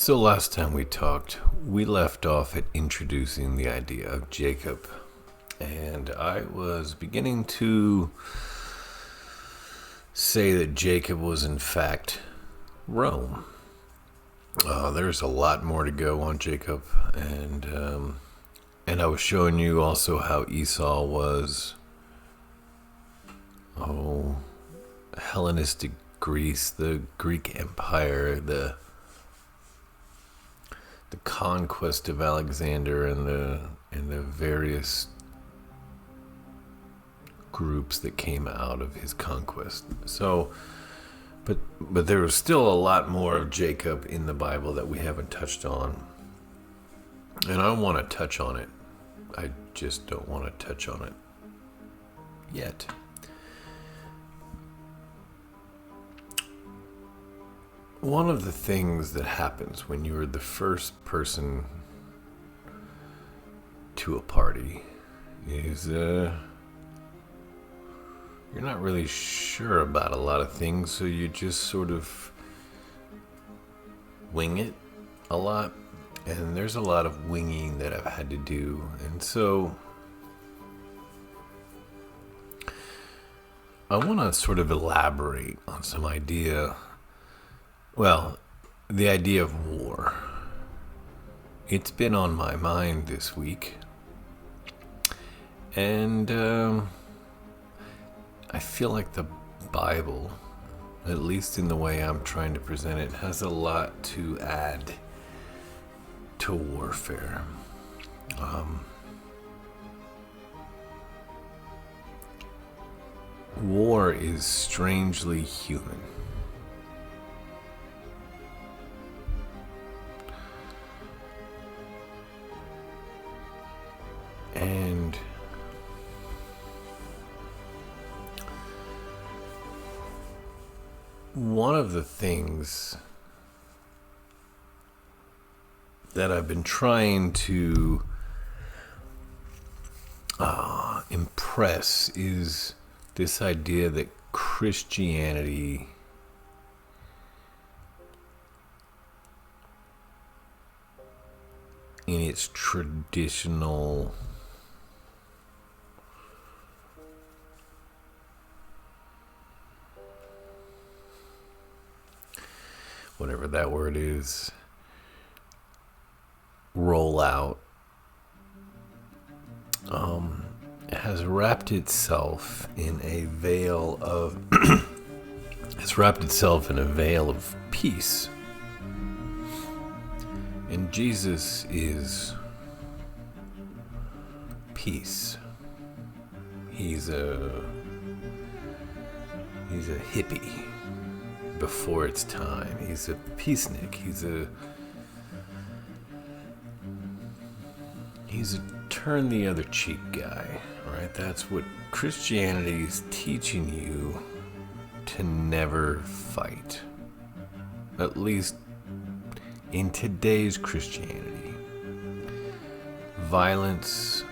So last time we talked, we left off at introducing the idea of Jacob. And I was beginning to say that Jacob was in fact Rome. There's a lot more to go on Jacob. And I was showing you also how Esau was, Hellenistic Greece, the Greek Empire, the conquest of Alexander and the various groups that came out of his conquest. So, but there was still a lot more of Jacob in the Bible that we haven't touched on, and I want to touch on it. I just don't want to touch on it yet. One of the things that happens when you're the first person to a party is you're not really sure about a lot of things, so you just sort of wing it a lot. And there's a lot of winging that I've had to do. And so I want to sort of elaborate on some idea. Well, the idea of war. It's been on my mind this week. And I feel like the Bible, at least in the way I'm trying to present it, has a lot to add to warfare. War is strangely human. And one of the things that I've been trying to impress is this idea that Christianity in its traditional whatever that word is, rollout, has wrapped itself in a veil of peace. And Jesus is peace. He's a hippie before its time. He's a peacenik. He's a turn the other cheek guy, right? That's what Christianity is teaching you, to never fight. At least in today's Christianity. Violence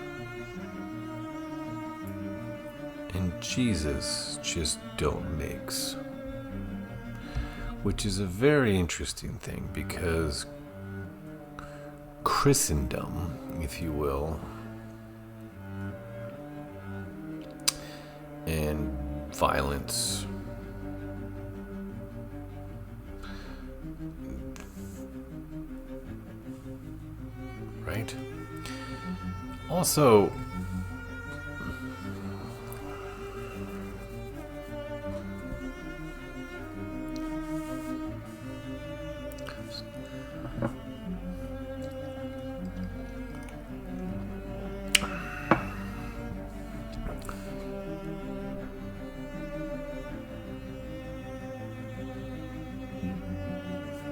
and Jesus just don't mix. Which is a very interesting thing, because Christendom, if you will, and violence, right? Also,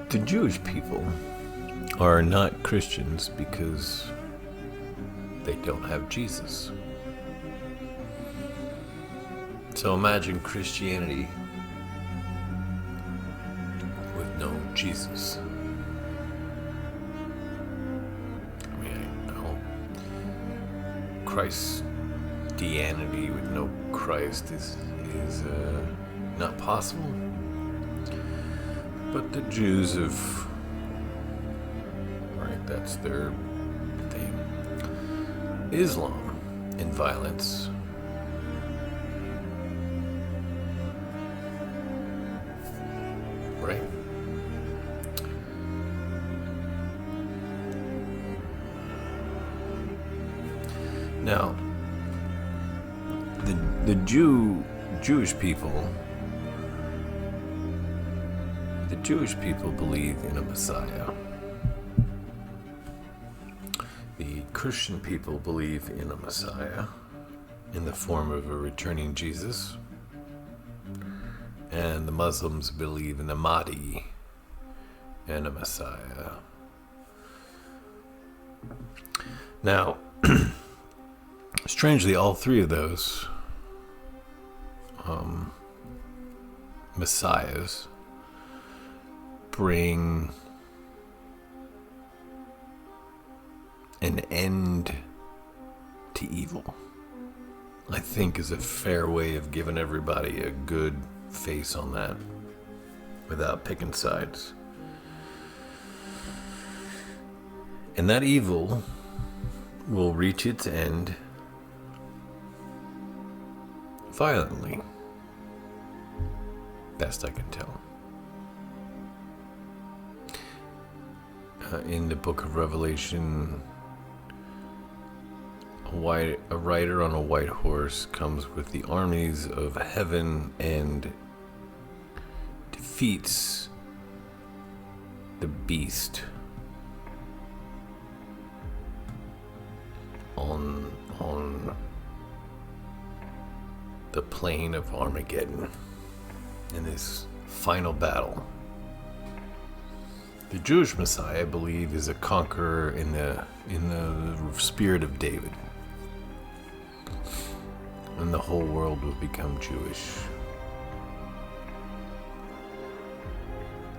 the Jewish people are not Christians because they don't have Jesus. So imagine Christianity with no Jesus. I mean, I don't. Christianity with no Christ is not possible. But the Jews have That's their thing. Islam in violence. Right? Now, the Jewish people believe in a Messiah. The Christian people believe in a Messiah in the form of a returning Jesus. And the Muslims believe in a Mahdi and a Messiah. Now, strangely, all three of those messiahs bring an end to evil, I think, is a fair way of giving everybody a good face on that without picking sides. And that evil will reach its end violently, best I can tell. In the book of Revelation, a rider on a white horse comes with the armies of heaven and defeats the beast on the plain of Armageddon in this final battle. The Jewish Messiah, I believe, is a conqueror in the spirit of David, and the whole world will become Jewish.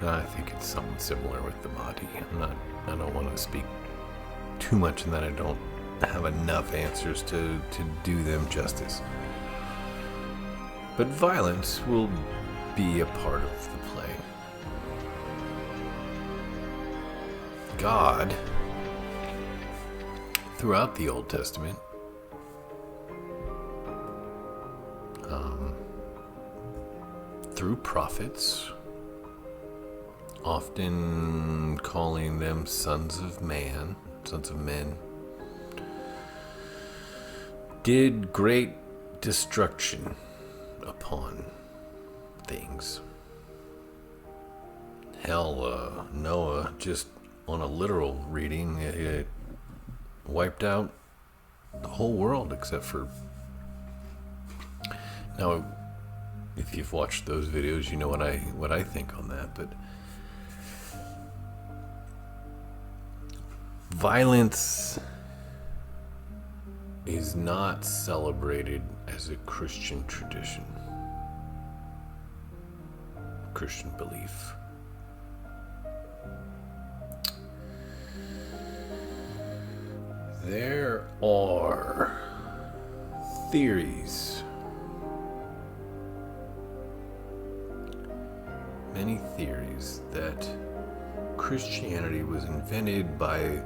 And I think it's something similar with the Mahdi. I don't want to speak too much in that. I don't have enough answers to do them justice. But violence will be a part of the play. God, throughout the Old Testament, through prophets, often calling them sons of men, did great destruction upon things. Hell, Noah, just on a literal reading, it wiped out the whole world except for... Now, if you've watched those videos, you know what I think on that, but violence is not celebrated as a Christian tradition, Christian belief. There are theories, many theories, that Christianity was invented by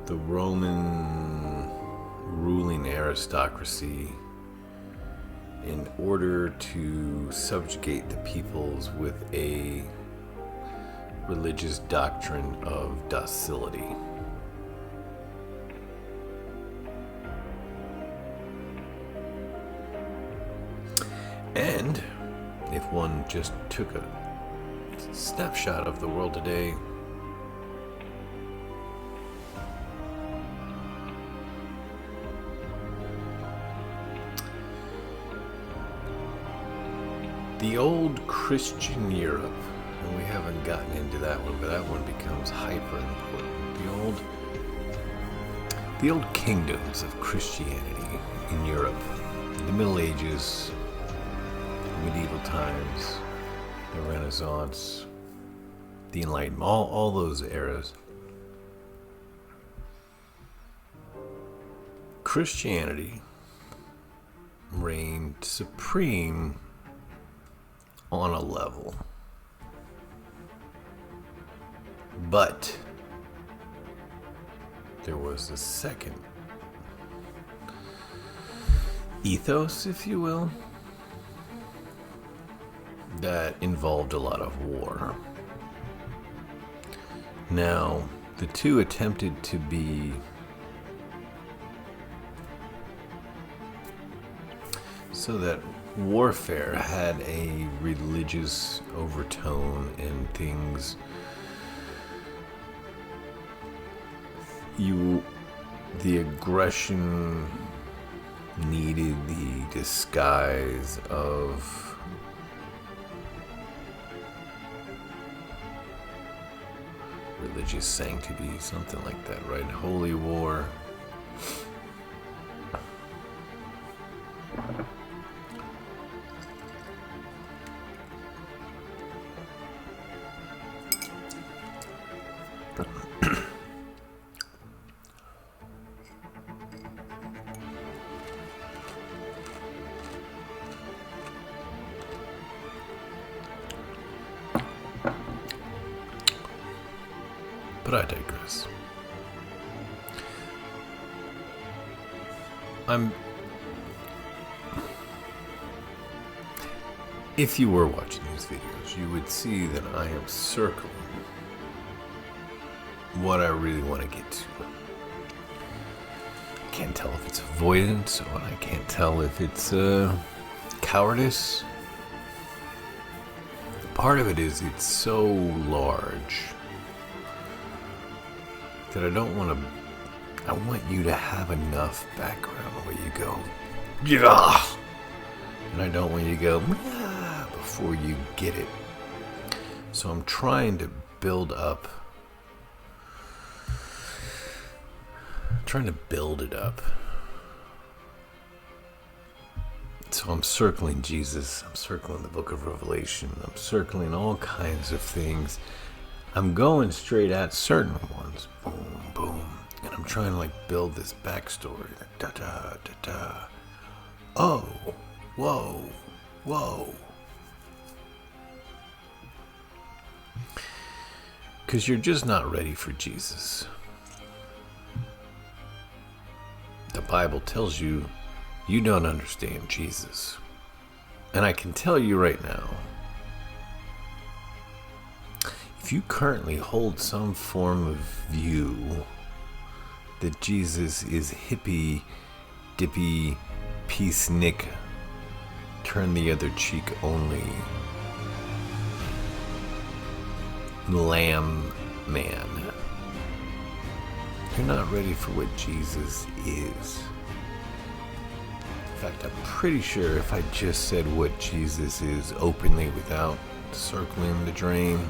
the Roman ruling aristocracy in order to subjugate the peoples with a religious doctrine of docility. And if one just took a snapshot of the world today, the old Christian Europe, and we haven't gotten into that one, but that one becomes hyper important. The old kingdoms of Christianity in Europe, the Middle Ages, medieval times, the Renaissance, the Enlightenment, all those eras. Christianity reigned supreme on a level. But there was a second ethos, if you will, that involved a lot of war. Now, the two attempted to be so that warfare had a religious overtone and things. The aggression needed the disguise of religious sanctity, something like that, right? Holy war. But I digress. If you were watching these videos, you would see that I am circling what I really want to get to. I can't tell if it's avoidance, or I can't tell if it's cowardice. Part of it is it's so large that I don't want to. I want you to have enough background where you go, yeah, and I don't want you to go, yeah, before you get it. So I'm trying to build up, trying to build it up. So I'm circling Jesus, I'm circling the book of Revelation, I'm circling all kinds of things. I'm going straight at certain ones, boom, boom, and I'm trying to build this backstory. Da da da da. Oh, whoa, whoa. Because you're just not ready for Jesus. The Bible tells you you don't understand Jesus, and I can tell you right now. If you currently hold some form of view that Jesus is hippy, dippy, peacenik, turn the other cheek only, lamb man, you're not ready for what Jesus is. In fact, I'm pretty sure if I just said what Jesus is openly without circling the drain,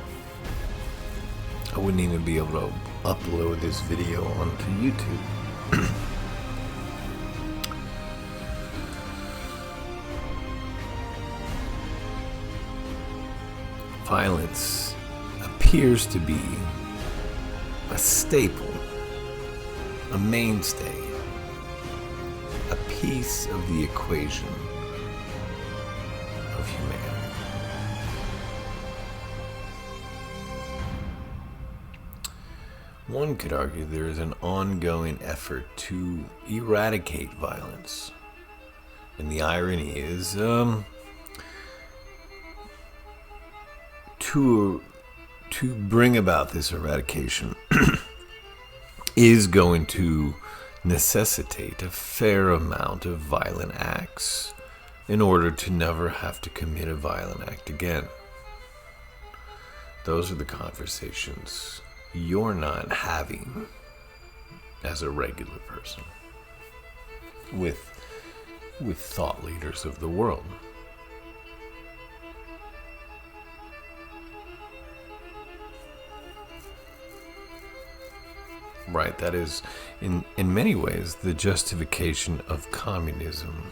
I wouldn't even be able to upload this video onto YouTube. Violence appears to be a staple, a mainstay, a piece of the equation of humanity. One could argue there is an ongoing effort to eradicate violence. And the irony is, to bring about this eradication is going to necessitate a fair amount of violent acts in order to never have to commit a violent act again. Those are the conversations you're not having as a regular person with thought leaders of the world. Right, that is in many ways the justification of communism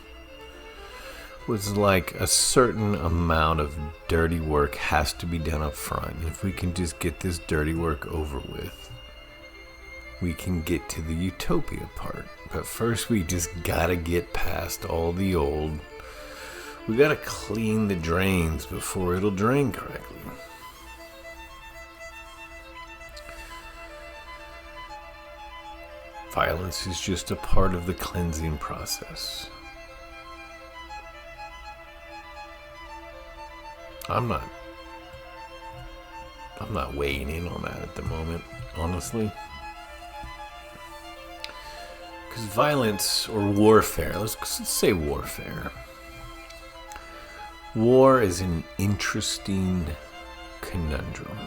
was like a certain amount of dirty work has to be done up front. If we can just get this dirty work over with, we can get to the utopia part. But first we just gotta get past all the old. We gotta clean the drains before it'll drain correctly. Violence is just a part of the cleansing process. I'm not weighing in on that at the moment, honestly. Because violence or warfare, let's say warfare. War is an interesting conundrum.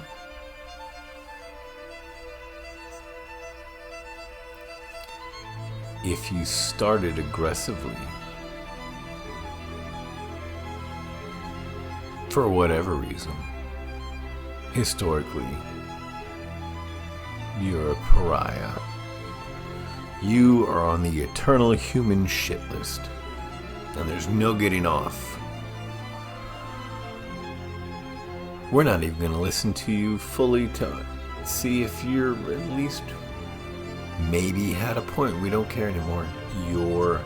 If you started aggressively, for whatever reason, historically, you're a pariah. You are on the eternal human shit list, and there's no getting off. We're not even going to listen to you fully to see if you're at least maybe had a point. We don't care anymore. You're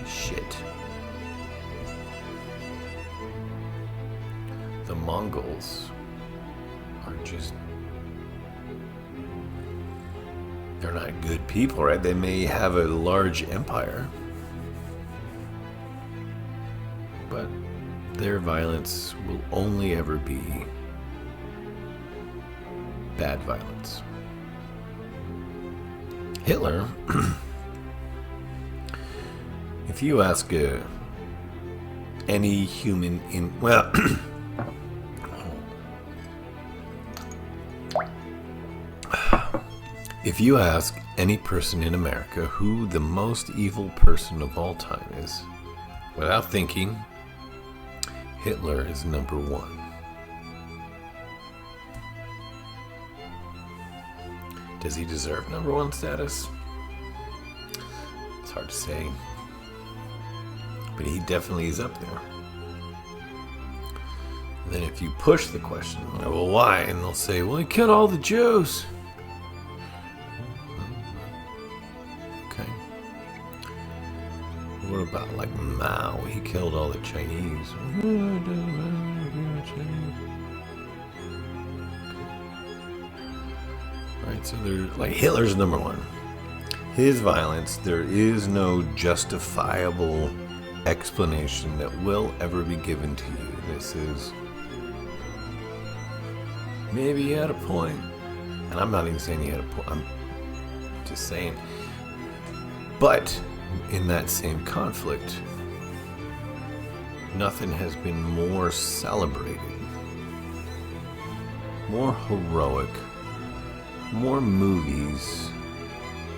shit. The Mongols are just... they're not good people, right? They may have a large empire, but their violence will only ever be bad violence. Hitler, if you ask any human in, well, if you ask any person in America who the most evil person of all time is, without thinking, Hitler is number one. Does he deserve number one status? It's hard to say. But he definitely is up there. And then if you push the question, well, why? And they'll say, well, he killed all the Jews. Okay. What about like Mao? He killed all the Chinese. Right, so they're like Hitler's number one. His violence, there is no justifiable explanation that will ever be given to you. This is maybe he had a point, and I'm not even saying he had a point. I'm just saying. But in that same conflict, nothing has been more celebrated, more heroic. More movies,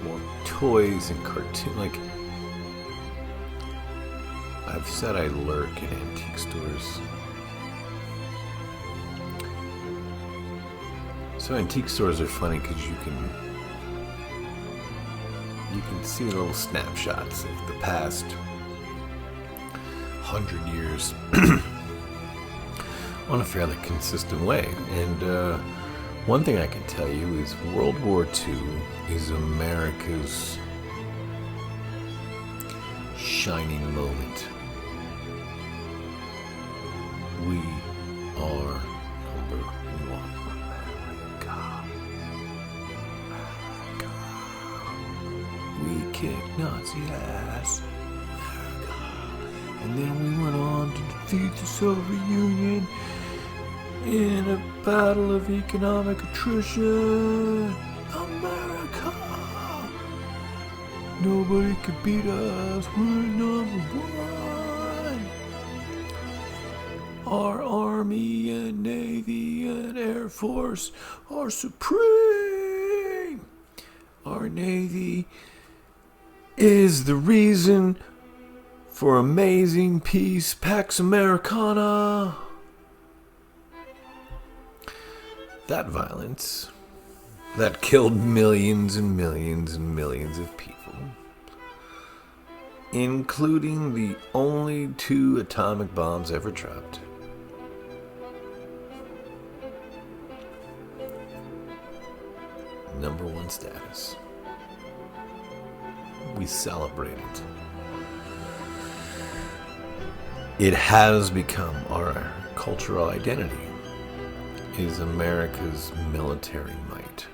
more toys and cartoons. Like, I've said I lurk in antique stores. So antique stores are funny because you can see little snapshots of the past 100 years on a fairly consistent way. And one thing I can tell you is World War II is America's shining moment. We are number one. America. We kicked Nazi ass. America. And then we went on to defeat the Soviet Union in a battle of economic attrition. America! Nobody could beat us. We're number one. Our Army and Navy and Air Force are supreme. Our Navy is the reason for amazing peace. Pax Americana. That violence that killed millions and millions and millions of people, including the only 2 atomic bombs ever dropped, number one status. We celebrate it. It has become our cultural identity. Is America's military might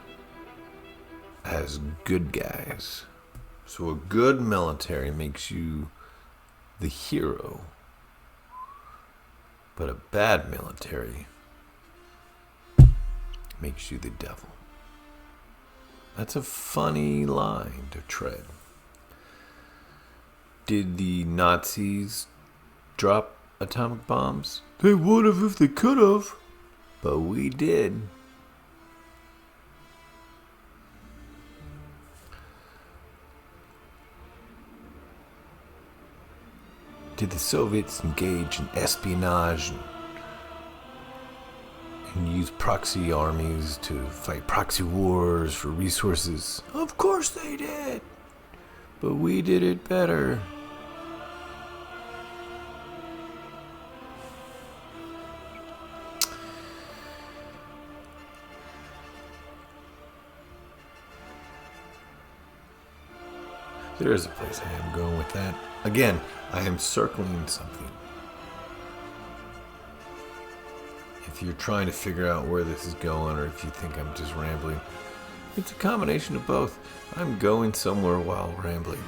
has good guys. So a good military makes you the hero, but a bad military makes you the devil. That's a funny line to tread. Did the Nazis drop atomic bombs? They would have if they could have. But we did. Did the Soviets engage in espionage and use proxy armies to fight proxy wars for resources? Of course they did. But we did it better. There is a place I am going with that. Again, I am circling something. If you're trying to figure out where this is going, or if you think I'm just rambling, it's a combination of both. I'm going somewhere while rambling.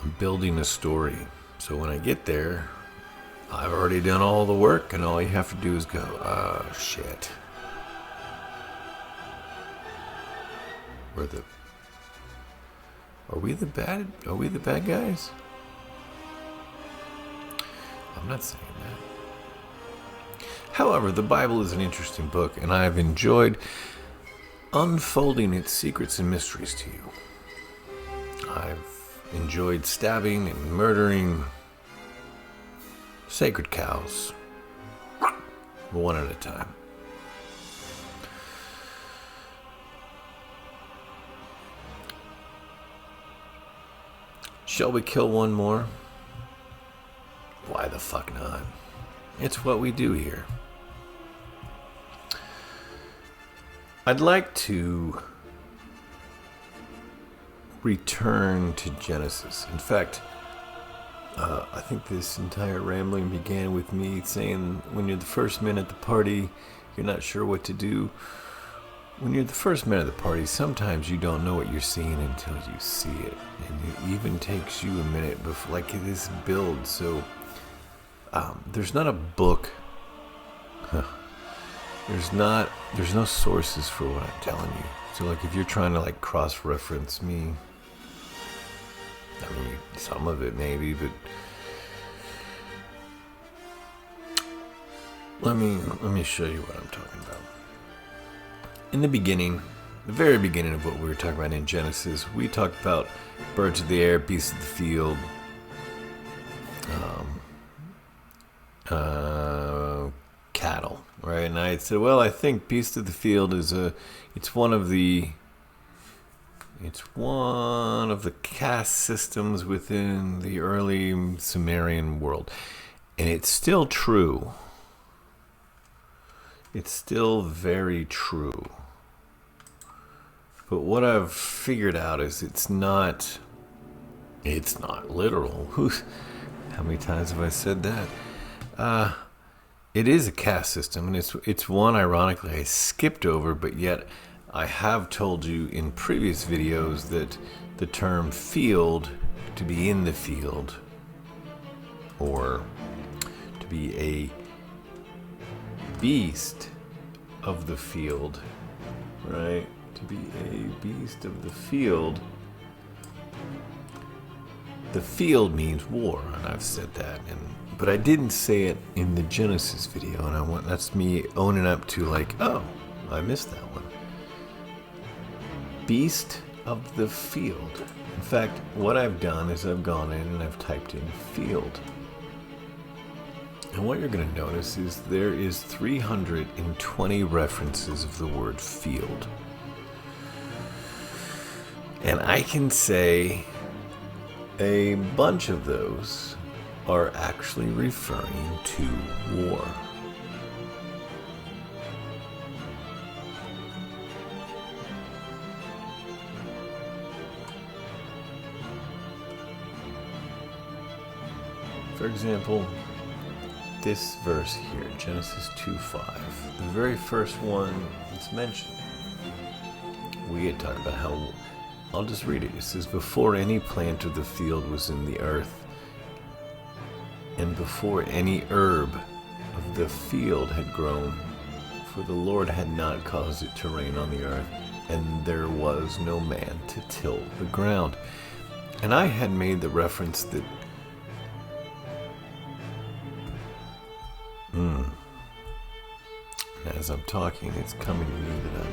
I'm building a story. So when I get there, I've already done all the work, and all you have to do is go, oh, shit. Are we the bad guys? I'm not saying that. However, the Bible is an interesting book, and I have enjoyed unfolding its secrets and mysteries to you. I've enjoyed stabbing and murdering sacred cows, one at a time. Shall we kill one more? Why the fuck not? It's what we do here. I'd like to return to Genesis. In fact, I think this entire rambling began with me saying when you're the first man at the party, you're not sure what to do. When you're the first man at the party, sometimes you don't know what you're seeing until you see it. And it even takes you a minute before, like this build. So there's not a book. There's no sources for what I'm telling you. So like if you're trying to like cross-reference me, I mean, some of it maybe, but let me show you what I'm talking about. In the beginning, the very beginning of what we were talking about in Genesis, we talked about birds of the air, beasts of the field, cattle, right? And I said, well, I think beast of the field is it's one of the caste systems within the early Sumerian world, and it's still true. It's still very true. But what I've figured out is it's not literal. How many times have I said that? It is a caste system, and it's one, ironically, I skipped over, but yet I have told you in previous videos that the term field, to be in the field, or to be a beast of the field, right? To be a beast of the field. The field means war, and I've said that, but I didn't say it in the Genesis video, and that's me owning up to like, oh, I missed that one. Beast of the field. In fact, what I've done is I've gone in and I've typed in field. And what you're going to notice is there is 320 references of the word field. And I can say a bunch of those are actually referring to war. For example, this verse here, Genesis 2:5, the very first one that's mentioned, we had talked about how, I'll just read it. It says, before any plant of the field was in the earth, and before any herb of the field had grown, for the Lord had not caused it to rain on the earth, and there was no man to till the ground. And I had made the reference that as I'm talking, it's coming to me that I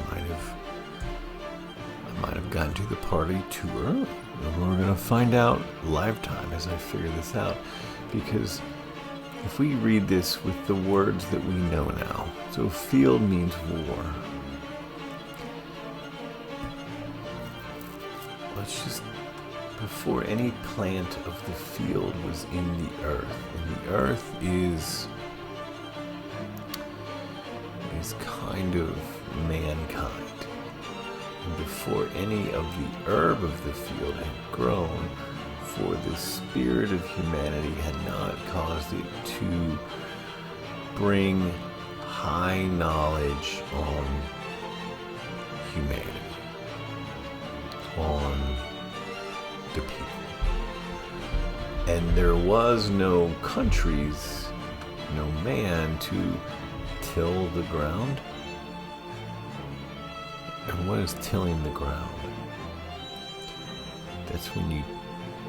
might have gotten to the party too early. And we're going to find out live time as I figure this out. Because if we read this with the words that we know now, so field means war. Let's just, before any plant of the field was in the earth, and the earth is kind of mankind. And before any of the herb of the field had grown, for the spirit of humanity had not caused it to bring high knowledge on humanity, on the people. And there was no countries, no man to till the ground. And what is tilling the ground? That's when you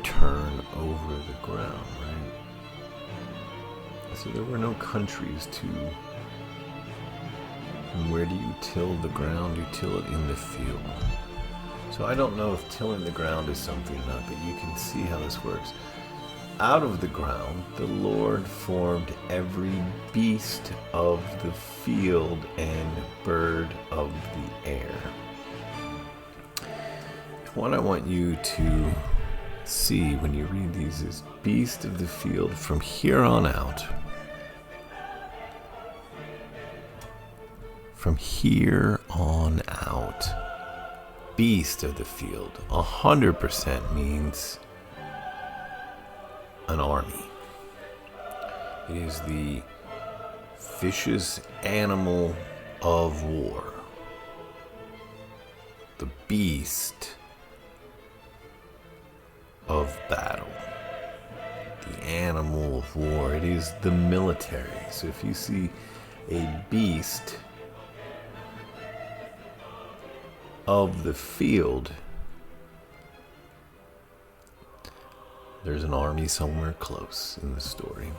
turn over the ground, right? So there were no countries to. And where do you till the ground? You till it in the field. So I don't know if tilling the ground is something or not, but you can see how this works. Out of the ground, the Lord formed every beast of the field and bird of the air. What I want you to see when you read these is beast of the field from here on out. From here on out. Beast of the field 100% means an army. It is the vicious animal of war. The beast of battle. The animal of war. It is the military. So if you see a beast of the field, there's an army somewhere close in the story.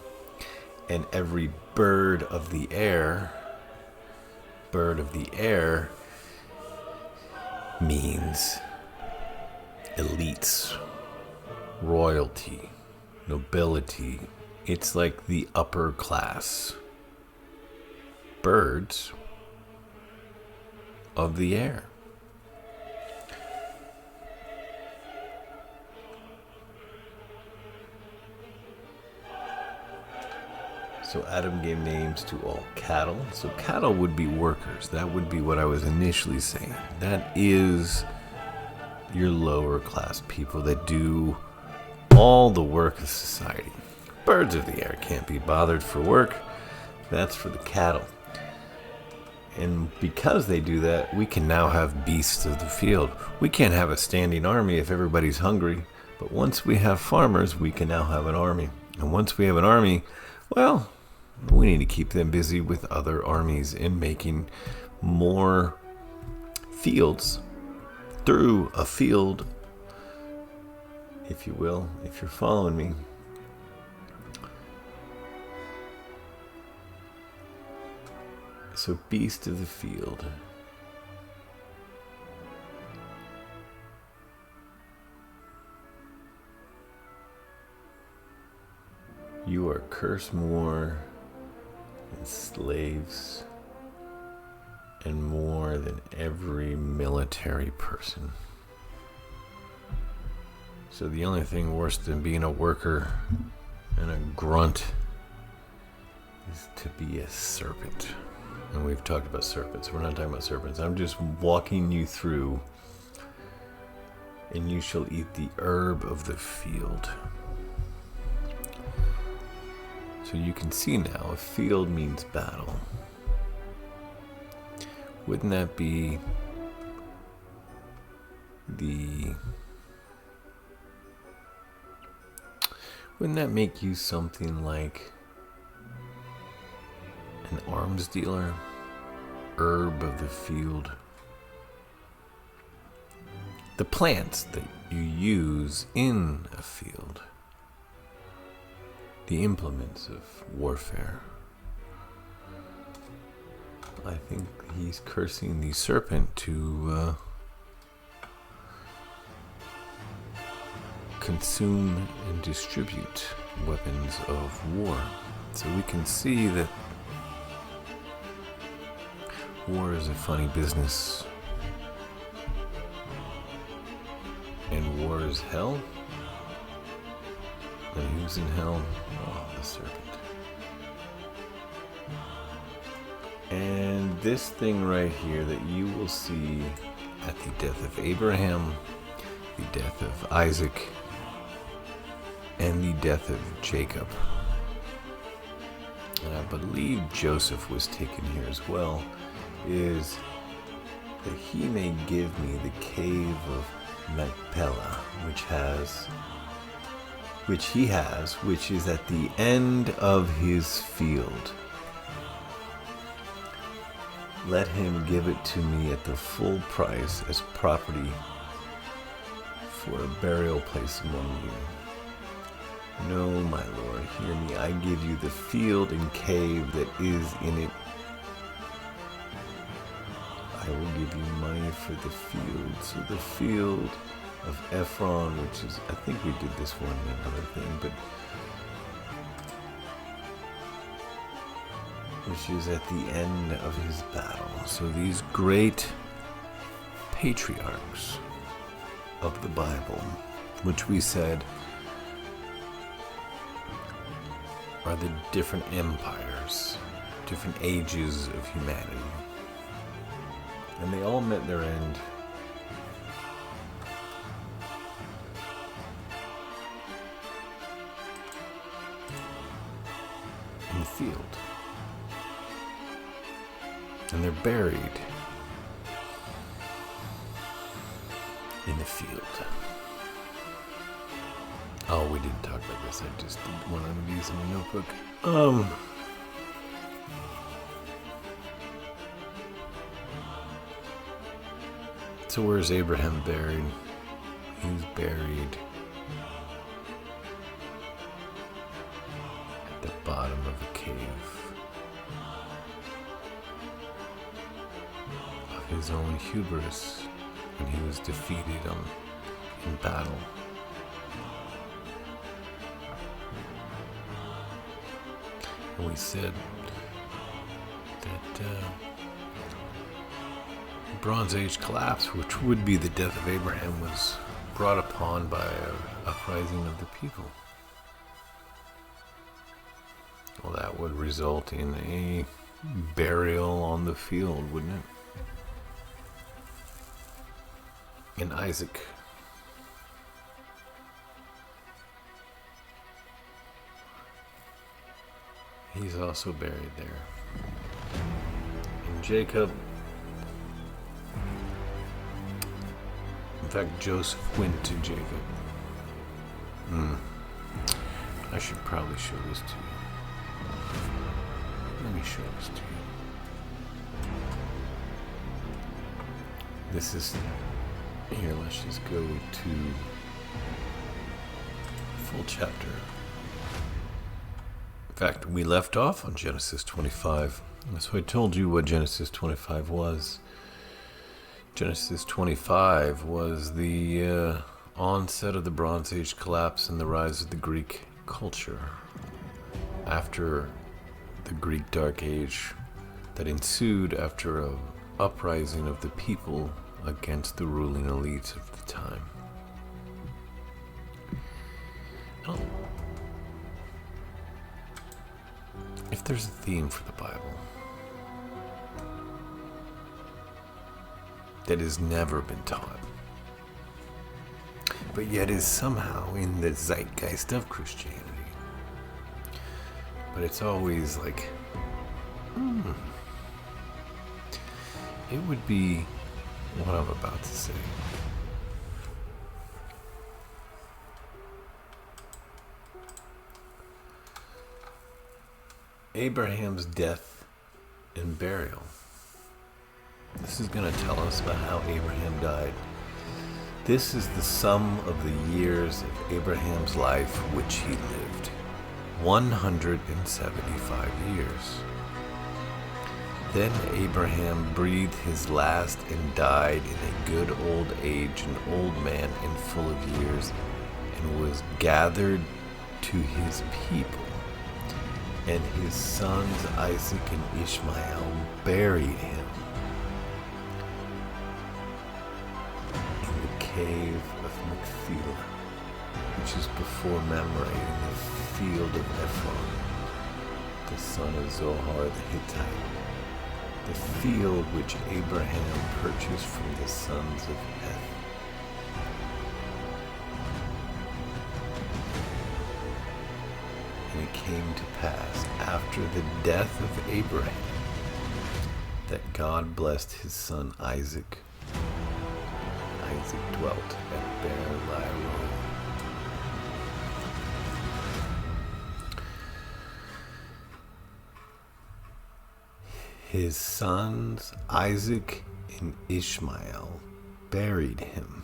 And every bird of the air means elites, royalty, nobility. It's like the upper class. Birds of the air. So Adam gave names to all cattle. So cattle would be workers. That would be what I was initially saying. That is your lower class people that do all the work of society. Birds of the air can't be bothered for work. That's for the cattle. And because they do that, we can now have beasts of the field. We can't have a standing army if everybody's hungry. But once we have farmers, we can now have an army. And once we have an army, well, we need to keep them busy with other armies and making more fields through a field, if you will, if you're following me. So beast of the field. You are cursed more than slaves and more than every military person. So the only thing worse than being a worker and a grunt is to be a serpent. And we've talked about serpents. We're not talking about serpents. I'm just walking you through. And you shall eat the herb of the field. So you can see now, a field means battle. Wouldn't that be wouldn't that make you something like an arms dealer? Herb of the field. The plants that you use in a field. The implements of warfare. I think he's cursing the serpent to consume and distribute weapons of war. So we can see that war is a funny business. And war is hell? And who's in hell? Oh, the serpent. And this thing right here that you will see at the death of Abraham, the death of Isaac, and the death of Jacob. And I believe Joseph was taken here as well, is that he may give me the cave of Machpelah, which is at the end of his field. Let him give it to me at the full price as property for a burial place among you. No, my lord, hear me. I give you the field and cave that is in it. I will give you money for the field. So the field of Ephron, which is, I think we did this one in another thing, but which is at the end of his battle. So these great patriarchs of the Bible, which we said are the different empires, different ages of humanity. And they all met their end in the field. And they're buried in the field. Oh, we didn't talk about this. I just did one of these in my notebook. So where's Abraham buried? He's buried at the bottom of a cave of his own hubris when he was defeated in battle. And we said that the Bronze Age collapse, which would be the death of Abraham, was brought upon by an uprising of the people. Well, that would result in a burial on the field, wouldn't it? And Isaac. He's also buried there. And Jacob. In fact, Joseph went to Jacob. I should probably show this to you. Let me show this to you. This is... Here, let's just go to full chapter. In fact, we left off on Genesis 25. So I told you what Genesis 25 was. Genesis 25 was the onset of the Bronze Age collapse and the rise of the Greek culture after the Greek Dark Age that ensued after an uprising of the people against the ruling elites of the time. If there's a theme for the Bible that has never been taught, but yet is somehow in the zeitgeist of Christianity, But it's always like, it would be what I'm about to say. Abraham's death and burial. This is going to tell us about how Abraham died. This is the sum of the years of Abraham's life which he lived. 175 years. Then Abraham breathed his last and died in a good old age, an old man and full of years, and was gathered to his people. And his sons Isaac and Ishmael buried him in the cave of Machpelah, which is before Mamre in the field of Ephron, the son of Zohar the Hittite, the field which Abraham purchased from the sons of Heth. And it came to pass after the death of Abraham that God blessed his son Isaac. Isaac dwelt at Beer-lahai-roi. His sons Isaac and Ishmael buried him.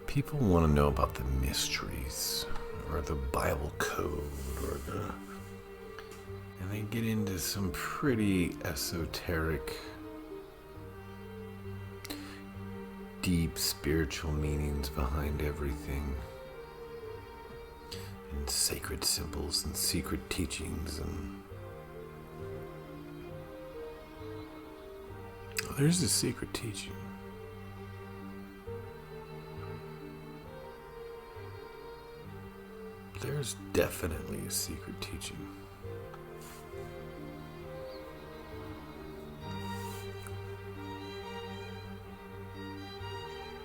People want to know about the mysteries or the Bible code and they get into some pretty esoteric, deep spiritual meanings behind everything, and sacred symbols and secret teachings, and there's a secret teaching. There's definitely a secret teaching.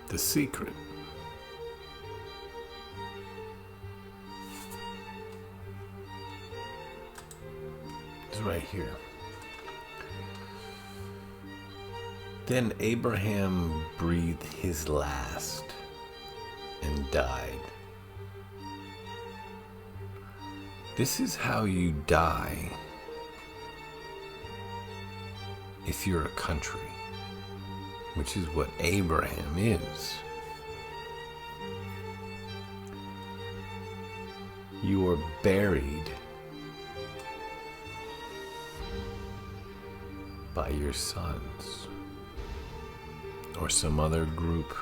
The secret is right here. Then Abraham breathed his last and died. This is how you die if you're a country, which is what Abraham is. You are buried by your sons or some other group.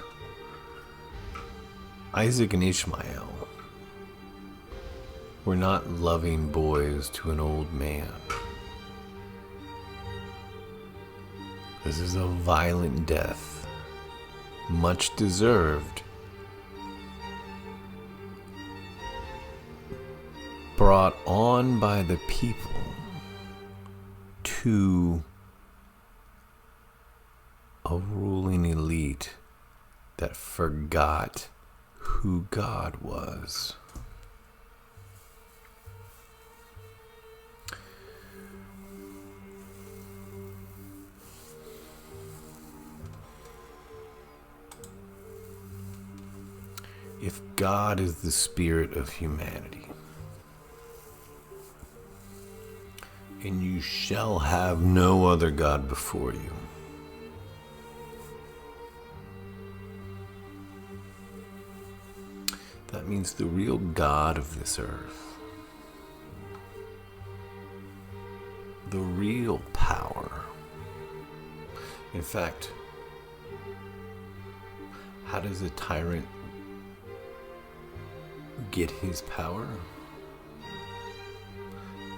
Isaac and Ishmael were not loving boys to an old man. This is a violent death, much deserved, brought on by the people to a ruling elite that forgot who God was. If God is the spirit of humanity, and you shall have no other God before you, that means the real God of this earth, the real power. In fact, how does a tyrant get his power?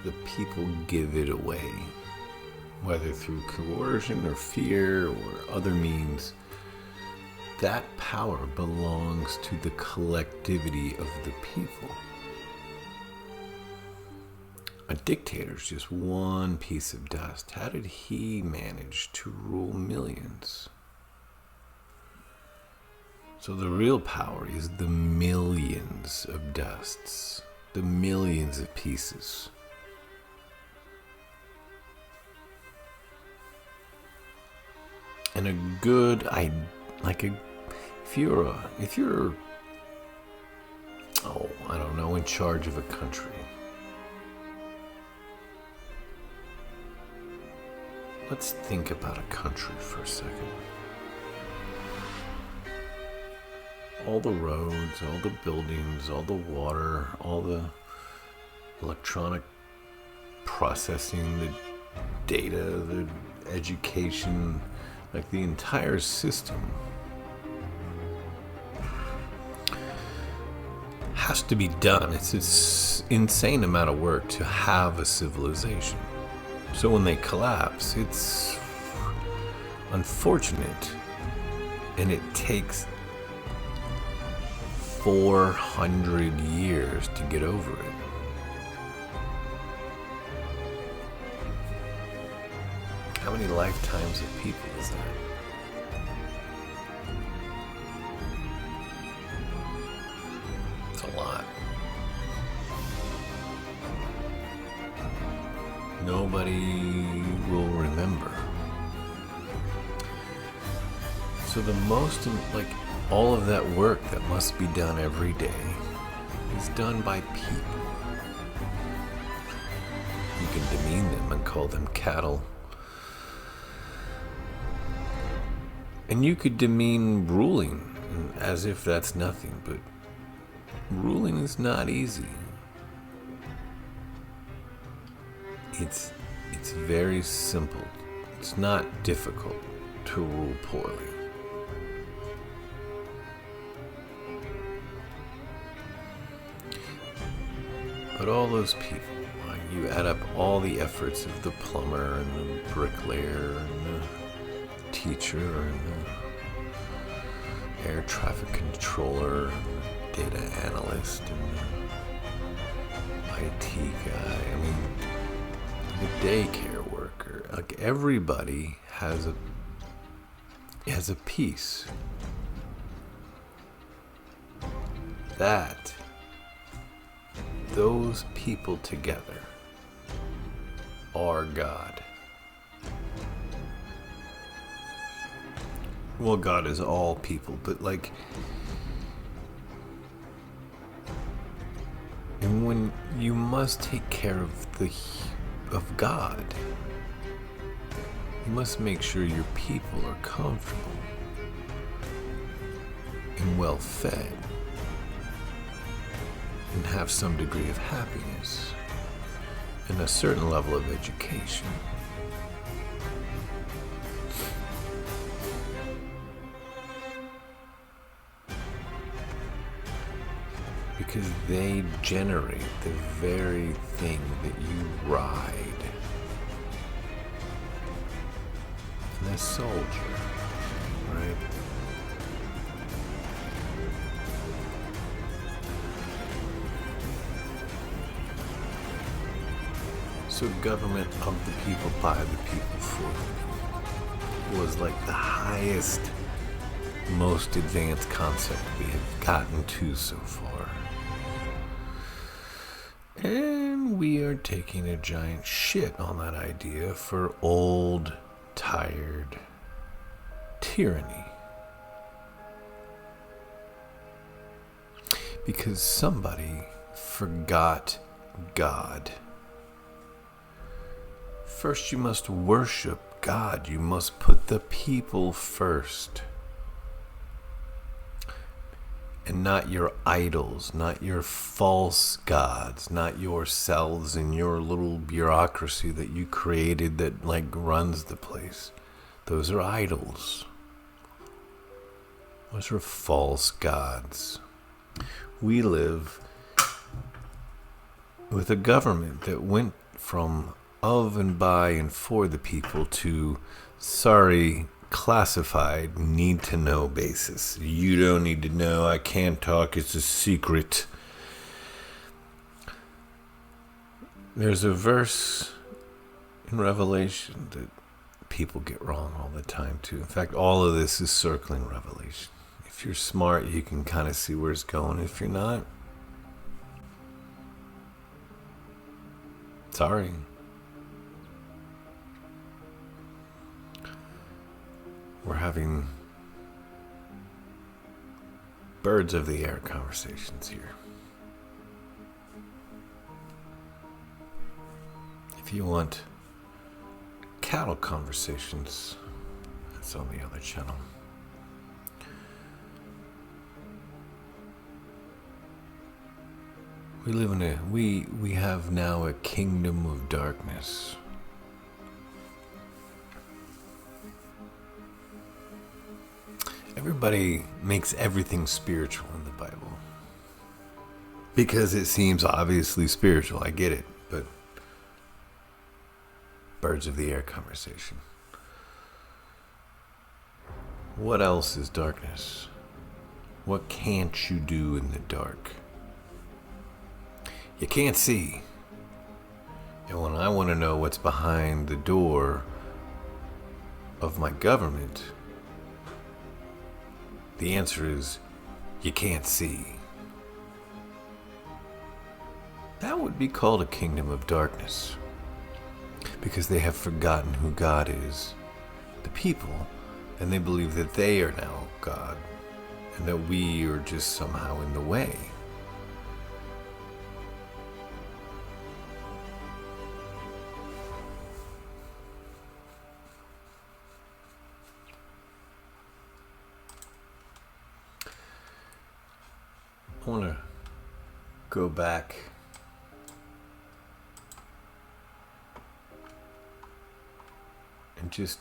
The people give it away, whether through coercion or fear or other means. That power belongs to the collectivity of the people. A dictator's just one piece of dust. How did he manage to rule millions? So the real power is the millions of dusts, the millions of pieces. And a good, if you're, I don't know, in charge of a country. Let's think about a country for a second. All the roads, all the buildings, all the water, all the electronic processing, the data, the education, like the entire system has to be done. It's an insane amount of work to have a civilization. So when they collapse, it's unfortunate, and it takes 400 years to get over it. How many lifetimes of people is that? It's a lot. Nobody will remember. So the most, all of that work that must be done every day is done by people. You can demean them and call them cattle. And you could demean ruling as if that's nothing, but ruling is not easy. It's very simple. It's not difficult to rule poorly. But all those people, you add up all the efforts of the plumber and the bricklayer and the teacher and the air traffic controller and the data analyst and the IT guy, the daycare worker, everybody has a piece. Those people together are God. Well, God is all people, but and when you must take care of God, you must make sure your people are comfortable and well fed and have some degree of happiness and a certain level of education. Because they generate the very thing that you ride. And a soldier, right? So government of the people, by the people, for the people was the highest, most advanced concept we have gotten to so far. And we are taking a giant shit on that idea for old, tired tyranny. Because somebody forgot God. First, you must worship God. You must put the people first. And not your idols, not your false gods, not yourselves and your little bureaucracy that you created that runs the place. Those are idols. Those are false gods. We live with a government that went from of and by and for the people to, classified, need to know basis. You don't need to know. I can't talk. It's a secret. There's a verse in Revelation that people get wrong all the time too. In fact, all of this is circling Revelation. If you're smart, you can kind of see where it's going. If you're not, sorry. We're having birds of the air conversations here. If you want cattle conversations, that's on the other channel. We live in we have now a kingdom of darkness. Everybody makes everything spiritual in the Bible because it seems obviously spiritual. I get it, but birds of the air conversation. What else is darkness? What can't you do in the dark? You can't see. And when I want to know what's behind the door of my government, the answer is, you can't see. That would be called a kingdom of darkness, because they have forgotten who God is, the people, and they believe that they are now God, and that we are just somehow in the way. I want to go back and just,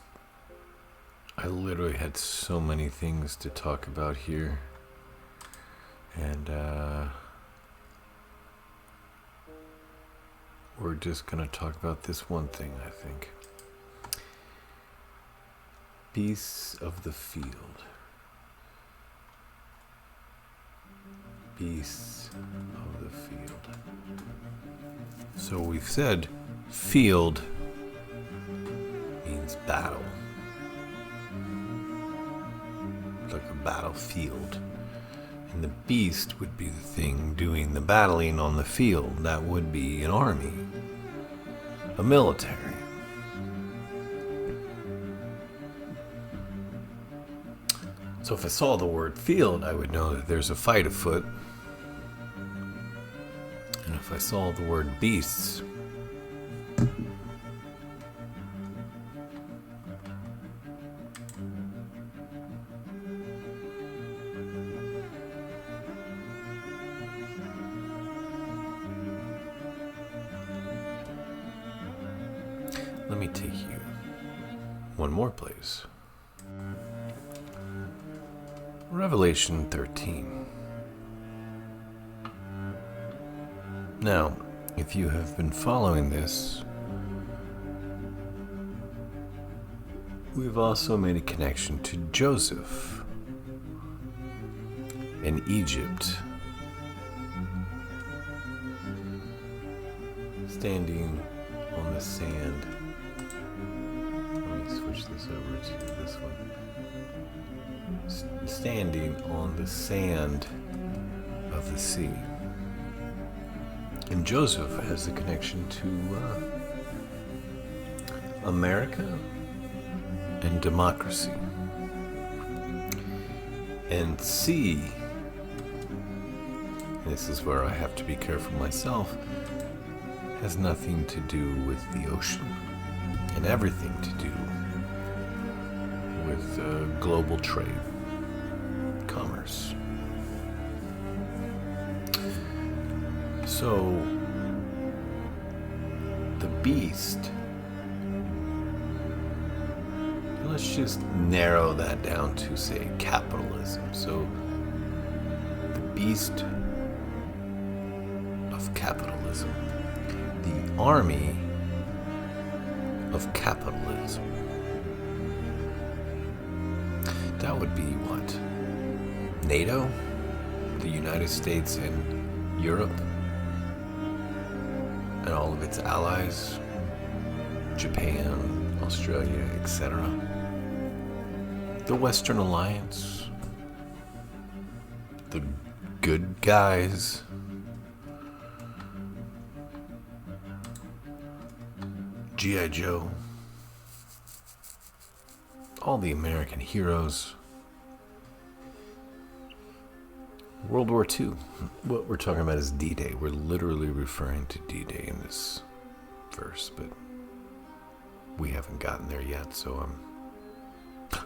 I literally had so many things to talk about here, and we're just going to talk about this one thing, I think. Beasts of the field. Beasts of the field. So we've said field means battle. Like a battlefield. And the beast would be the thing doing the battling on the field. That would be an army. A military. So if I saw the word field, I would know that there's a fight afoot. And if I saw the word beasts, let me take you one more place. Revelation 13. Now, if you have been following this, we've also made a connection to Joseph in Egypt, standing on the sand. Let me switch this over to this one. Standing on the sand of the sea. And Joseph has a connection to America and democracy. And sea, this is where I have to be careful myself, has nothing to do with the ocean and everything to do with global trade, commerce. So, the beast, let's just narrow that down to, say, capitalism. So, the beast of capitalism, the army of capitalism. That would be what? NATO? The United States and Europe? and all of its allies, Japan, Australia, etc. The Western Alliance, the good guys, G.I. Joe, all the American heroes. World War II. What we're talking about is D-Day. We're literally referring to D-Day in this verse, but we haven't gotten there yet, so I'm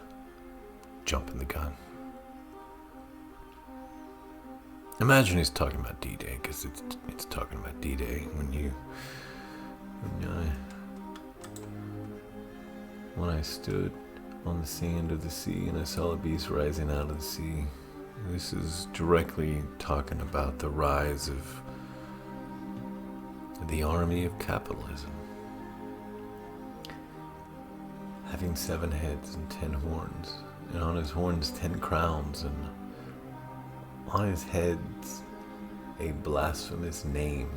jumping the gun. Imagine he's talking about D-Day, because it's talking about D-Day when I stood on the sand of the sea and I saw a beast rising out of the sea. This is directly talking about the rise of the army of capitalism. Having 7 heads and 10 horns, and on his horns 10 crowns, and on his heads a blasphemous name.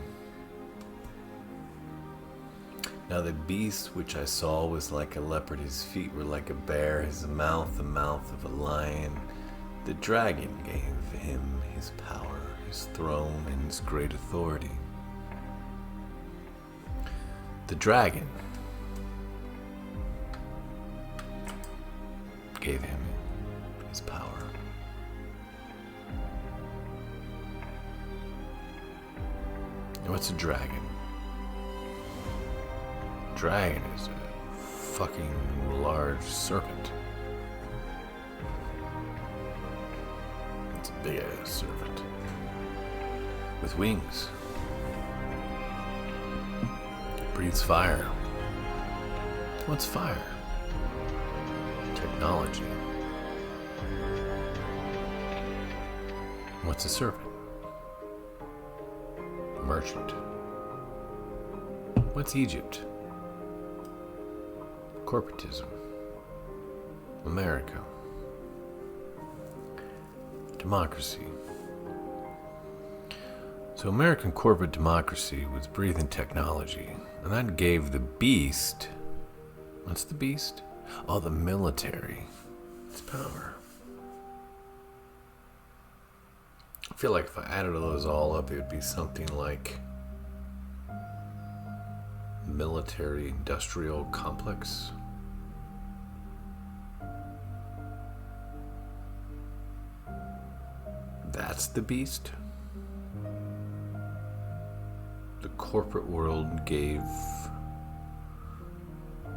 Now the beast which I saw was like a leopard, his feet were like a bear, his mouth the mouth of a lion. The dragon gave him his power, his throne, and his great authority. The dragon gave him his power. What's a dragon? Dragon is a fucking large serpent. It's a big ass serpent with wings. Breathes fire. What's fire? Technology. What's a serpent? Merchant. What's Egypt? Corporatism. America. Democracy. So American corporate democracy was breathing technology, and that gave the beast, what's the beast? Oh, the military, its power. I feel like if I added those all up, it would be something like military industrial complex. That's the beast. The corporate world gave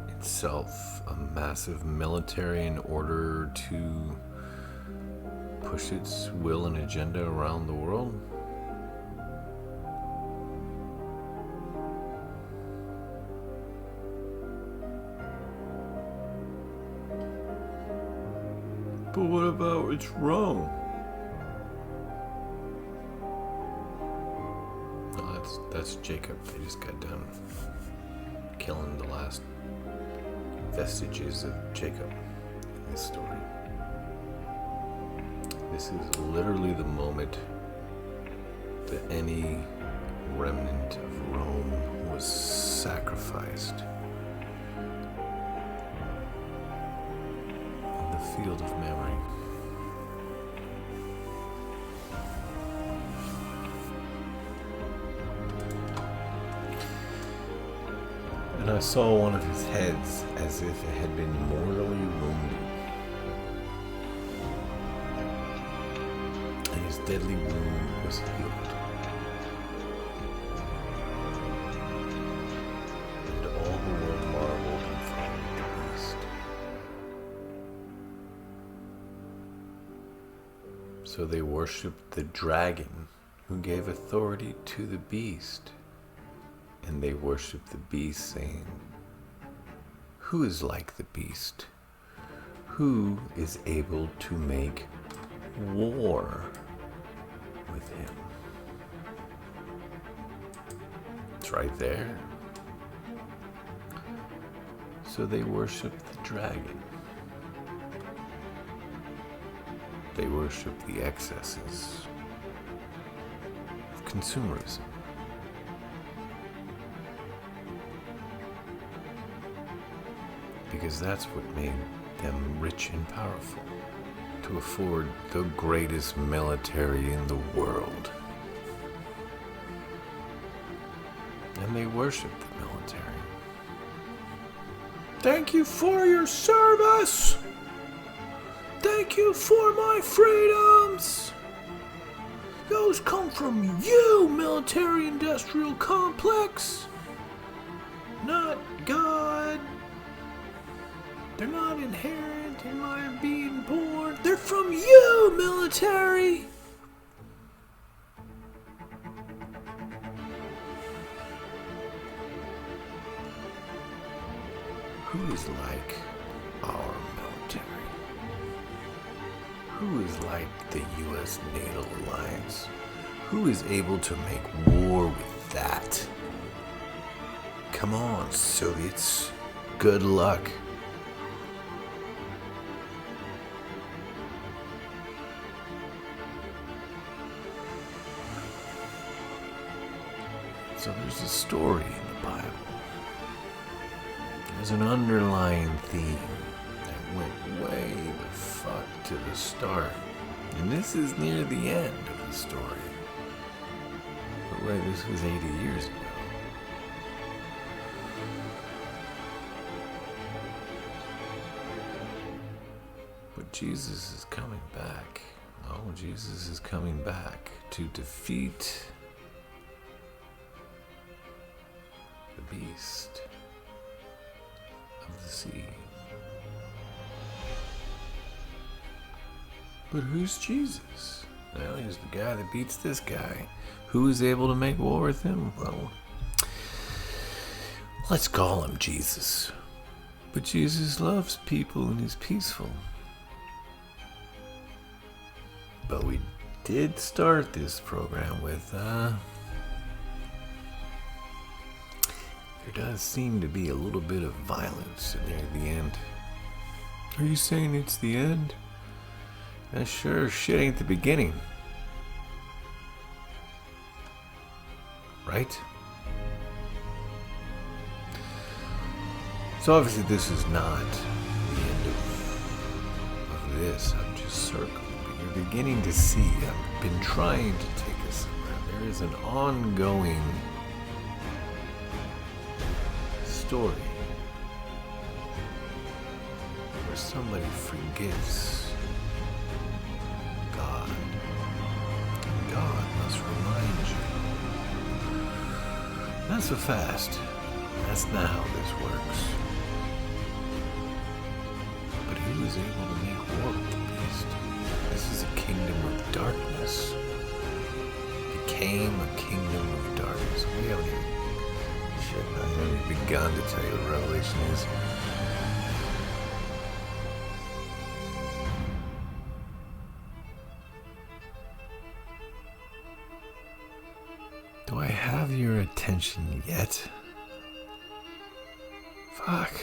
itself a massive military in order to push its will and agenda around the world. But what about it's wrong? That's Jacob. They just got done killing the last vestiges of Jacob in this story. This is literally the moment that any remnant of Rome was sacrificed in the field of memory. And I saw one of his heads as if it had been mortally wounded, and his deadly wound was healed. And all the world marveled and followed the beast. So they worshipped the dragon who gave authority to the beast. And they worship the beast, saying, who is like the beast? Who is able to make war with him? It's right there. So they worship the dragon. They worship the excesses of consumerism. because that's what made them rich and powerful, to afford the greatest military in the world. And they worshiped the military. Thank you for your service! Thank you for my freedoms! Those come from you, military-industrial complex! Not God. They're not inherent in my being born. They're from you, military! Who is like our military? Who is like the U.S. NATO alliance? Who is able to make war with that? Come on, Soviets. Good luck. So there's a story in the Bible. There's an underlying theme that went way the fuck to the start. And this is near the end of the story. But wait, this was 80 years ago. But Jesus is coming back. Oh, Jesus is coming back to defeat the beast of the sea. But who's Jesus? Well, he's the guy that beats this guy. Who is able to make war with him? Well, let's call him Jesus. But Jesus loves people and is peaceful. But we did start this program with, there does seem to be a little bit of violence near the end. Are you saying it's the end? Sure shit ain't the beginning. Right? So obviously this is not the end of this. I'm just circling. But you're beginning to see, I've been trying to take us somewhere. There is an ongoing story where somebody forgets God. And God must remind you. Not so fast. That's not how this works. But who is able to make war with the beast? This is a kingdom of darkness. Became a kingdom of darkness. We haven't even I haven't begun to tell you what Revelation is. Do I have your attention yet? Fuck.